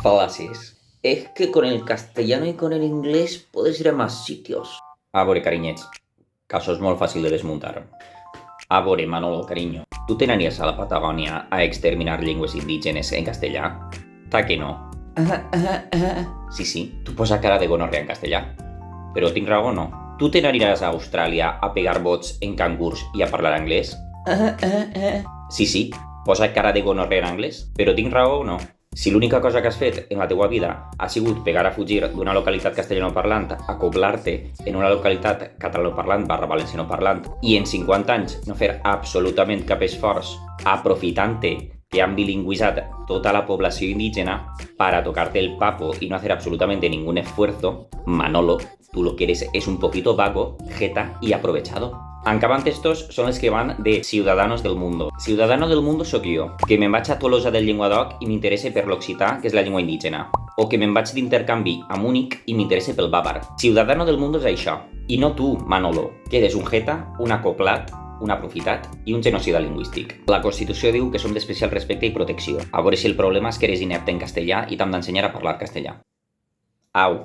Falaces. Es que con el castellano y con el inglés puedes ir a más sitios. A veure, carinyets, que això és molt fàcil de desmuntar. A veure, Manolo, carinyo, tu te n'anies a la Patagònia a exterminar llengües indígenes en castellà? Ta que no? Sí, tu posa cara de gonorrea en castellà. Però tinc raó o no? Tu te n'aniràs a Austràlia a pegar bots en cangurs i a parlar anglès? Sí, posa cara de gonorrea en anglès. Però tinc raó o no? Si l'única cosa que has fet en la teua vida ha sigut pegar a fugir d'una localitat castellanoparlant a acoblar-te en una localitat catalanoparlant / valencianoparlant i en 50 anys no fer absolutament cap esforç aprofitant-te que han bilingüitzat tota la població indígena para tocarte el papo y no hacer absolutamente ningún esfuerzo, Manolo, tú lo que eres es un poquito vago, jeta y aprovechado. Encabant estos són els que van de Ciudadanos del Mundo. Ciudadano del Mundo sóc jo, que me'n vaig a Tolosa del Llenguadoc i m'interessa per l'occità, que és la llengua indígena. O que me'n vaig d'intercanvi a Múnich i m'interessa pel bàvar. Ciudadano del Mundo és això. I no tu, Manolo, que eres un jeta, un acoplat, un aprofitat i un genocida lingüístic. La Constitució diu que som d'especial respecte i protecció. A veure si el problema és que eres inepte en castellà i t'hem d'ensenyar a parlar castellà. Au!